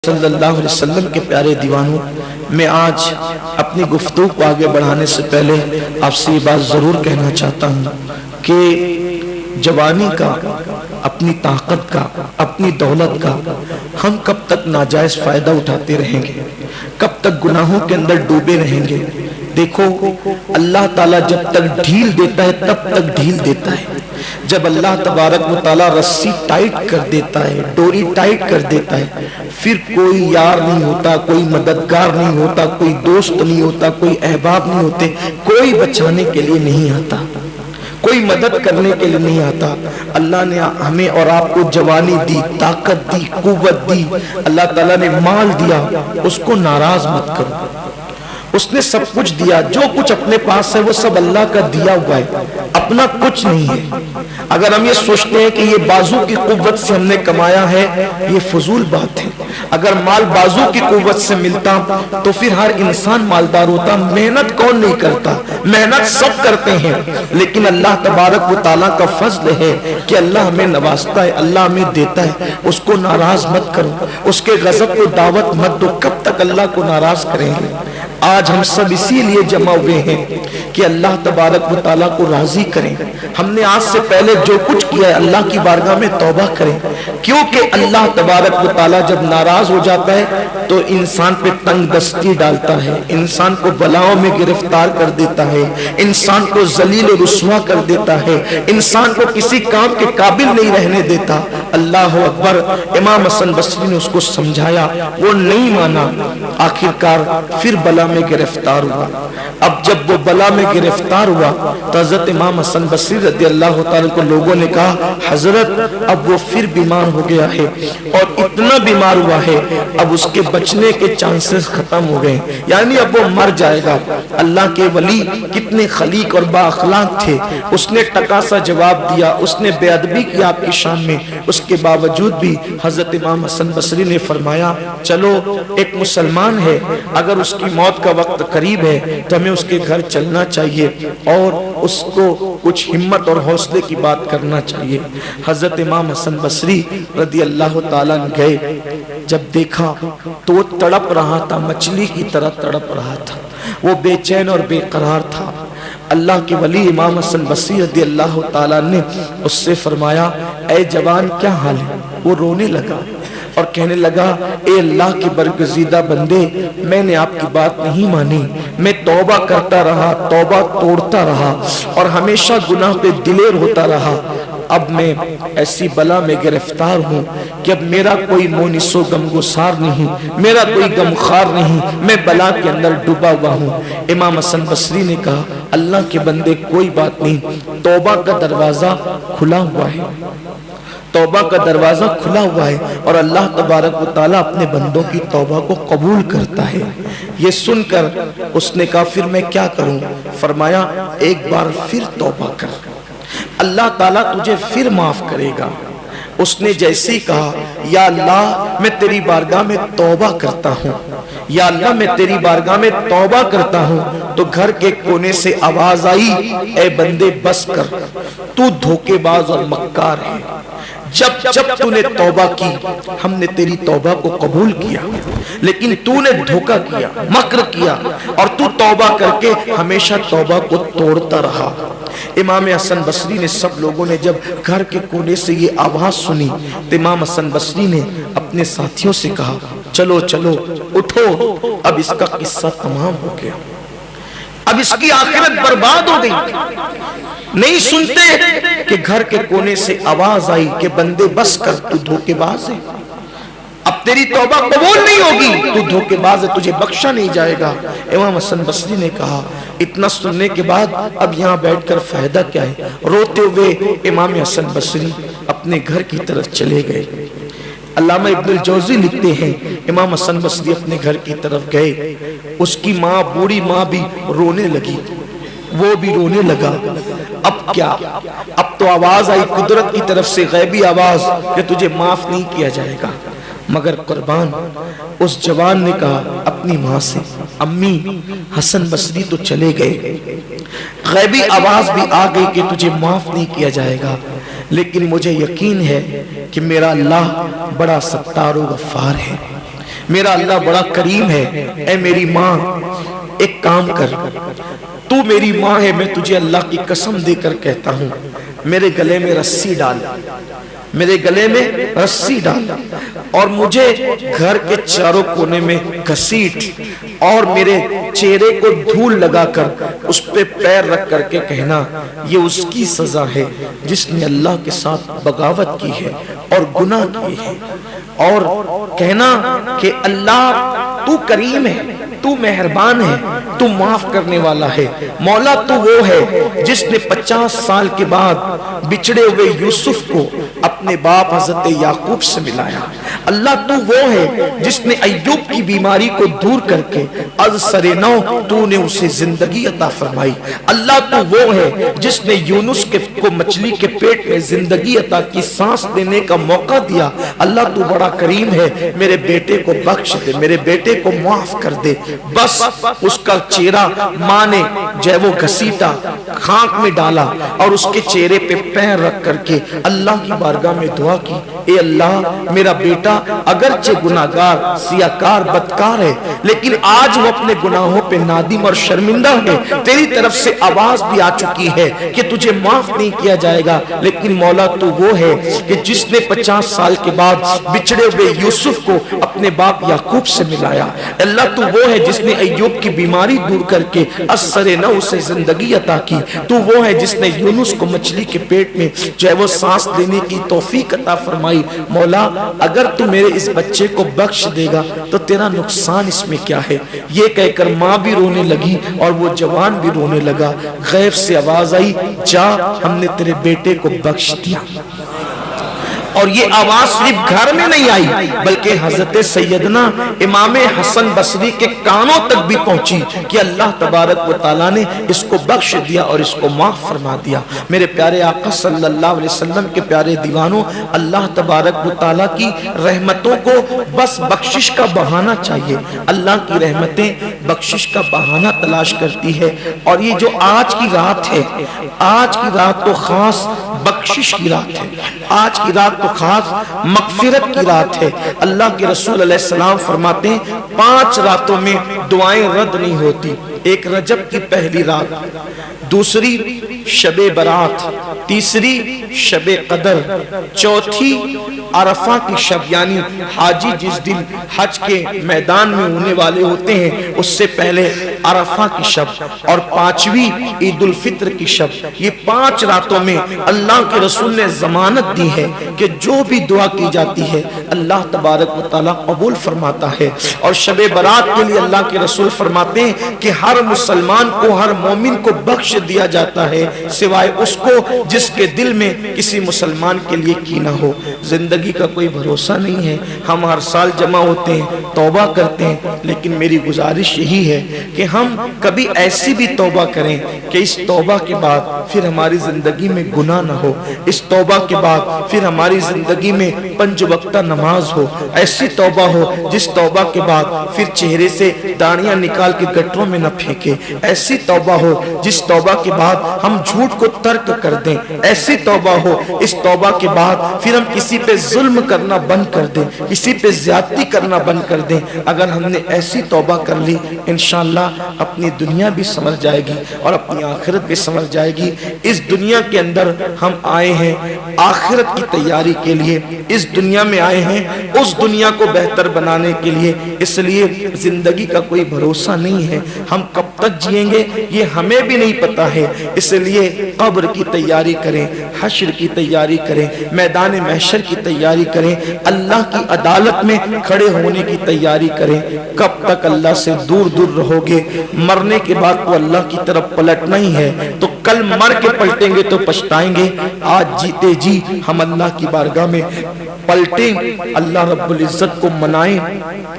صلی اللہ علیہ وسلم کے پیارے دیوانوں، میں آج اپنی گفتگو کو آگے بڑھانے سے پہلے آپ سے یہ بات ضرور کہنا چاہتا ہوں کہ جوانی کا، اپنی طاقت کا، اپنی دولت کا ہم کب تک ناجائز فائدہ اٹھاتے رہیں گے، کب تک گناہوں کے اندر ڈوبے رہیں گے؟ دیکھو، اللہ تعالیٰ جب تک ڈھیل دیتا ہے تب تک ڈھیل دیتا ہے۔ جب اللہ تبارک و تعالیٰ رسی ٹائٹ کر دیتا ہے، ڈوری ٹائٹ کر دیتا ہے، پھر کوئی یار نہیں ہوتا، کوئی مددگار نہیں ہوتا، کوئی دوست نہیں ہوتا، کوئی احباب نہیں ہوتے، کوئی بچانے کے لیے نہیں آتا، کوئی مدد کرنے کے لیے نہیں آتا۔ اللہ نے ہمیں اور آپ کو جوانی دی، طاقت دی، قوت دی، اللہ تعالیٰ نے مال دیا، اس کو ناراض مت کرو۔ اس نے سب کچھ دیا، جو کچھ اپنے پاس ہے وہ سب اللہ کا دیا ہوا ہے، اپنا کچھ نہیں ہے۔ اگر ہم یہ سوچتے ہیں کہ یہ بازو کی قوت سے ہم نے کمایا ہے، یہ فضول بات ہے۔ اگر مال بازو کی قوت سے ملتا تو پھر ہر انسان مالدار ہوتا۔ محنت کون نہیں کرتا؟ محنت سب کرتے ہیں، لیکن اللہ تبارک و تعالیٰ کا فضل ہے کہ اللہ ہمیں نوازتا ہے، اللہ ہمیں دیتا ہے۔ اس کو ناراض مت کرو، اس کے غضب کو دعوت مت دو۔ کب تک اللہ کو ناراض کریں گے؟ آج ہم سب اسی لیے جمع ہوئے ہیں کہ اللہ تبارک و تعالیٰ کو راضی کریں۔ ہم نے آج سے پہلے جو کچھ کیا ہے اللہ کی بارگاہ میں توبہ کریں، کیونکہ اللہ تبارک و تعالیٰ جب ناراض ہو جاتا ہے تو انسان پہ تنگ دستی ڈالتا ہے، انسان کو بلاؤں میں گرفتار کر دیتا ہے، انسان کو ذلیل و رسوا کر دیتا ہے، انسان کو کسی کام کے قابل نہیں رہنے دیتا۔ اللہ اکبر۔ امام حسن بصری نے اس کو سمجھایا، وہ نہیں مانا، آخرکار پھر بلا میں گرفتار ہوا۔ اب جب وہ بلا میں گرفتار ہوا تو حضرت امام حسن بصری رضی اللہ تعالیٰ کو لوگوں نے کہا، حضرت اب وہ پھر بیمار ہو گیا ہے، اور اتنا بیمار ہوا ہے اب اس کے بچنے کے چانسز ختم ہو گئے، یعنی اب وہ مر جائے گا۔ اللہ کے ولی کتنے خلیق اور با اخلاق تھے، اس نے ٹکا سا جواب دیا، اس نے بے ادبی کی آپ کی شان میں۔ اس کے باوجود بھی حضرت امام حسن بصری نے فرمایا، چلو ایک مسلمان ہے، اگر اس کی موت کا وقت قریب ہے تو ہمیں اس کے گھر چلنا چاہیے اور اس کو کچھ ہمت اور حوصلے کی بات کرنا چاہیے۔ حضرت امام حسن بصری رضی اللہ تعالیٰ نے گئے، جب دیکھا تو وہ تڑپ رہا تھا، مچھلی کی طرح تڑپ رہا تھا، وہ بے چین اور بے قرار تھا۔ اللہ کے ولی امام حسن بصری رضی اللہ تعالیٰ نے اس سے فرمایا، اے جوان کیا حال ہے؟ وہ رونے لگا اور کہنے لگا، اے اللہ کے برگزیدہ بندے، میں نے آپ کی بات نہیں مانی، میں توبہ کرتا رہا، توبہ توڑتا رہا اور ہمیشہ گناہ پہ دلیر ہوتا رہا۔ اب میں ایسی بلا میں گرفتار ہوں کہ اب میرا کوئی مونس و غمگسار نہیں، میرا کوئی غمخوار نہیں، میں بلا کے اندر ڈوبا ہوا ہوں۔ امام حسن بصری نے کہا، اللہ کے بندے کوئی بات نہیں، توبہ کا دروازہ کھلا ہوا ہے، توبہ کا دروازہ کھلا ہوا ہے، اور اللہ تبارک و تعالیٰ اپنے بندوں کی توبہ کو قبول کرتا ہے۔ یہ سن کر اس نے کہا، پھر میں کیا کروں؟ فرمایا، ایک بار پھر توبہ کر، اللہ تعالیٰ تجھے پھر معاف کرے گا۔ اس نے جیسے ہی کہا، یا اللہ میں تیری بارگاہ میں توبہ کرتا ہوں، یا اللہ میں تیری بارگاہ میں توبہ کرتا ہوں، تو گھر کے کونے سے آواز آئی، اے بندے بس کر، تو دھوکے باز اور مکار ہے۔ جب تو نے توبہ کی ہم نے تیری توبہ کو قبول کیا، لیکن تو نے دھوکہ کیا، مکر کیا، اور تو توبہ کر کے ہمیشہ توبہ کو توڑتا رہا۔ امام حسن بصری نے، سب لوگوں نے جب گھر کے کونے سے یہ آواز سنی تو امام حسن بصری نے اپنے ساتھیوں سے کہا، چلو چلو اٹھو، اب اس کا قصہ تمام ہو گیا، اب اس کی آخرت برباد ہو گئی۔ نہیں سنتے کہ گھر کے کونے سے آواز آئی کہ بندے بس کر، تو دھوکے باز ہے، اب تیری توبہ قبول نہیں ہوگی، تو دھوکے باز ہے، تجھے بخشا نہیں جائے گا۔ امام حسن بصری نے کہا، اتنا سننے کے بعد اب یہاں بیٹھ کر فائدہ کیا ہے؟ روتے ہوئے امام حسن بصری اپنے گھر کی طرف چلے گئے۔ علامہ ابن الجوزی لکھتے ہیں، امام حسن بصری اپنے گھر کی طرف گئے، اس کی ماں، بوڑھی ماں بھی رونے لگی، وہ بھی رونے لگا۔ اب کیا؟ اب تو آواز آئی قدرت کی طرف سے، غیبی آواز کہ تجھے معاف نہیں کیا جائے گا۔ مگر قربان اس جوان نے کہا اپنی ماں سے، امی حسن بصری تو چلے گئے، غیبی آواز بھی آ گئی کہ تجھے معاف نہیں کیا جائے گا، لیکن مجھے یقین ہے کہ میرا اللہ بڑا ستار و غفار ہے، میرا اللہ بڑا کریم ہے، اے میری ماں ایک کام کر، تو میری ماں ہے، میں تجھے اللہ کی قسم دے کر کہتا ہوں میرے گلے میں رسی ڈال، میرے گلے میں رسی ڈال اور مجھے گھر کے چاروں کونے میں گھسیٹ اور میرے چہرے کو دھول لگا کر اس پہ پیر رکھ کر کے کہنا یہ اس کی سزا ہے جس نے اللہ کے ساتھ بغاوت کی ہے اور گناہ کی ہے، اور کہنا کہ اللہ تو کریم ہے، تو مہربان ہے، تو معاف کرنے والا ہے، مولا تو وہ ہے جس نے 50 سال کے بعد بچھڑے ہوئے یوسف کو اپنے باپ حضرت یعقوب سے ملایا، اللہ تو وہ ہے جس نے ایوب کی بیماری کو دور کر کے از سر نو تو نے اسے زندگی عطا فرمائی، اللہ تو وہ ہے جس نے یونس کو مچھلی کے پیٹ میں زندگی عطا کی، سانس دینے کا موقع دیا، اللہ تو بڑا کریم ہے، میرے بیٹے کو بخش دے، میرے بیٹے کو معاف کر دے۔ بس اس کا چہرہ ماں نے جو ہے وہ گھسیٹا، خاک میں ڈالا اور اس کے چہرے پہ پیر رکھ کر کے اللہ کی بارگاہ میں دعا کی، اے اللہ میرا بیٹا اگرچہ گناہگار، سیاکار، بدکار ہے، لیکن آج وہ اپنے گناہوں پہ نادم اور شرمندہ ہے، تیری طرف سے آواز بھی آ چکی ہے کہ تجھے معاف نہیں کیا جائے گا، لیکن مولا تو وہ ہے کہ جس نے 50 سال کے بعد بچھڑے ہوئے یوسف کو اپنے باپ یعقوب سے ملایا، اللہ تو وہ ہے جس نے ایوب کی بیماری دور کر کے اثر نو سے زندگی عطا کی، تو وہ ہے جس نے یونس کو مچھلی کے پیٹ میں جو ہے وہ سانس لینے کی توفیق عطا فرمائی، مولا اگر تو میرے اس بچے کو بخش دے گا تو تیرا نقصان اس میں کیا ہے؟ یہ کہہ کر ماں بھی رونے لگی اور وہ جوان بھی رونے لگا، غیب سے آواز آئی جا ہم نے تیرے بیٹے کو بخش دیا، اور یہ آواز صرف گھر میں نہیں آئی بلکہ حضرت سیدنا امام حسن بصری کے کانوں تک بھی پہنچی کہ اللہ تبارک و تعالیٰ نے اس کو بخش دیا اور اس کو معاف فرما دیا۔ میرے پیارے آقا صلی اللہ علیہ وسلم کے پیارے دیوانوں، اللہ تبارک و تعالیٰ کی رحمتوں کو بس بخشش کا بہانہ چاہیے، اللہ کی رحمتیں بخشش کا بہانہ تلاش کرتی ہے، اور یہ جو آج کی رات ہے، آج کی رات تو خاص بخشش کی رات ہے، آج کی رات تو خاص مغفرت کی رات ہے۔ اللہ کے رسول علیہ السلام فرماتے ہیں 5 راتوں میں دعائیں رد نہیں ہوتی، ایک رجب کی پہلی رات، دوسری شب برات، تیسری شب قدر، چوتھی عرفہ کی شب یعنی حاجی جس دن حج کے میدان میں ہونے والے ہوتے ہیں اس سے پہلے عرفہ کی شب، اور 5ویں عید الفطر کی شب۔ یہ 5 راتوں میں اللہ کے رسول نے ضمانت دی ہے کہ جو بھی دعا کی جاتی ہے اللہ تبارک و تعالیٰ قبول فرماتا ہے، اور شب برات کے لیے اللہ کے رسول فرماتے ہیں کہ ہر مسلمان کو، ہر مومن کو بخش دیا جاتا ہے سوائے اس کو جس کے دل میں کسی مسلمان کے لیے کینہ ہو۔ زندگی کا کوئی بھروسہ نہیں ہے، ہم ہر سال جمع ہوتے ہیں، توبہ کرتے ہیں، لیکن میری گزارش یہی ہے کہ ہم کبھی ایسی بھی توبہ کریں کہ اس توبہ کے بعد پھر ہماری زندگی میں گناہ نہ ہو، اس توبہ کے بعد پھر ہماری زندگی میں 5 وقتہ نماز ہو، ایسی توبہ ہو جس توبہ کے بعد پھر چہرے سے داڑیاں نکال کے گٹروں میں نہ پھینکے، ایسی توبہ ہو جس توبہ کے بعد ہم جھوٹ کو ترک کر دیں، ایسی توبہ ہو اس توبہ کے بعد پھر ہم کسی پہ ظلم کرنا بند کر دیں، کسی پہ زیادتی کرنا بند کر دیں۔ اگر ہم نے ایسی توبہ کر لی انشاءاللہ اپنی دنیا بھی سنور جائے گی اور اپنی آخرت بھی سنور جائے گی۔ اس دنیا کے اندر ہم آئے ہیں آخرت کی تیاری کے لیے، اس دنیا میں آئے ہیں اس دنیا کو بہتر بنانے کے لیے، اس لیے زندگی کا کوئی بھروسہ نہیں ہے، ہم کب تک جئیں گے یہ ہمیں بھی نہیں پتا ہے، اس لیے قبر کی تیاری کریں، حشر کی تیاری کریں، میدان محشر کی تیاری کریں، اللہ کی عدالت میں کھڑے ہونے کی تیاری کریں۔ کب تک اللہ سے دور دور رہو گے؟ مرنے کے بعد تو اللہ کی طرف پلٹنا ہی ہے، تو کل مر کے پلٹیں گے تو پچھتائیں گے، آج جیتے جی ہم اللہ کی بارگاہ میں پلٹیں، اللہ رب العزت کو منائیں،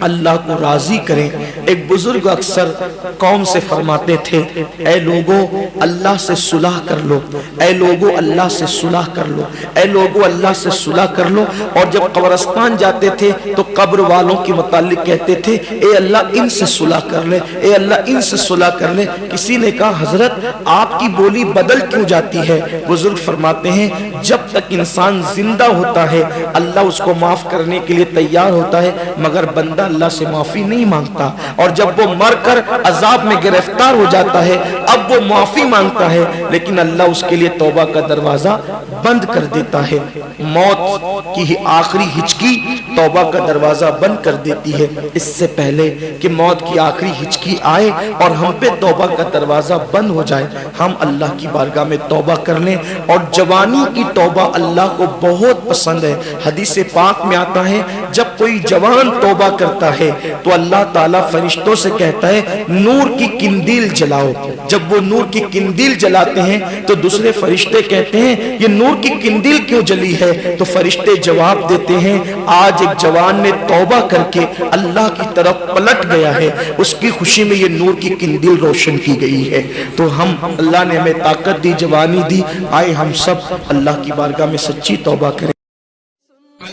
اللہ کو راضی کریں۔ ایک بزرگ اکثر قوم سے فرماتے تھے اے لوگوں اللہ سے صلح کر لو، اے لوگوں اللہ سے صلح کر لو، اے لوگوں اللہ سے صلح کر لو، اور جب قبرستان جاتے تھے تو قبر والوں کے متعلق کہتے تھے اے اللہ ان سے صلح کر لے، اے اللہ ان سے صلح کر لے۔ کسی نے کہا حضرت آپ کی بولی بولی بدل کیوں جاتی ہے؟ بزرگ فرماتے ہیں جب تک انسان زندہ ہوتا ہے اللہ اس کو معاف کرنے کے لیے تیار ہوتا ہے، مگر بندہ اللہ سے معافی نہیں مانگتا، اور جب وہ مر کر عذاب میں گرفتار ہو جاتا ہے اب وہ معافی مانگتا ہے، لیکن اللہ اس کے لیے توبہ کا دروازہ بند کر دیتا ہے۔ موت کی آخری ہچکی توبہ کا دروازہ بند کر دیتی ہے۔ اس سے پہلے کہ موت کی آخری ہچکی آئے اور ہم پہ توبہ کا دروازہ بند ہو جائے، ہم اللہ کی بارگاہ میں توبہ کر لیں، اور جوانی کی توبہ اللہ کو بہت پسند ہے۔ حدیث پاک میں آتا ہے جب کوئی جوان توبہ کرتا ہے تو اللہ تعالیٰ فرشتوں سے کہتا ہے نور کی قندیل جلاؤ۔ جب وہ نور کی قندیل جلاتے ہیں تو دوسرے فرشتے کہتے ہیں یہ نور کی قندیل کیوں جلی ہے؟ تو فرشتے جواب دیتے ہیں آج ایک جوان نے توبہ کر کے اللہ کی طرف پلٹ گیا ہے، اس کی خوشی میں یہ نور کی قندیل روشن کی گئی ہے۔ تو ہم اللہ نے ہمیں طاقت دی، جوانی دی، آئے ہم سب اللہ کی بارگاہ میں سچی توبہ کریں۔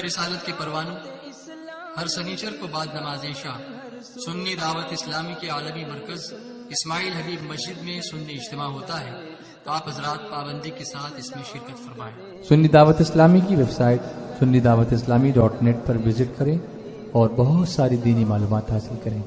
رسالت کے پروانوں ہر سنیچر کو بعد نماز عشاء سنی دعوت اسلامی کے عالمی مرکز اسماعیل حبیب مسجد میں سنی اجتماع ہوتا ہے، تو آپ حضرات پابندی کے ساتھ اس میں شرکت فرمائیں۔ سنی دعوت اسلامی کی ویب سائٹ سنی دعوت اسلامی .net پر وزٹ کریں اور بہت ساری دینی معلومات حاصل کریں۔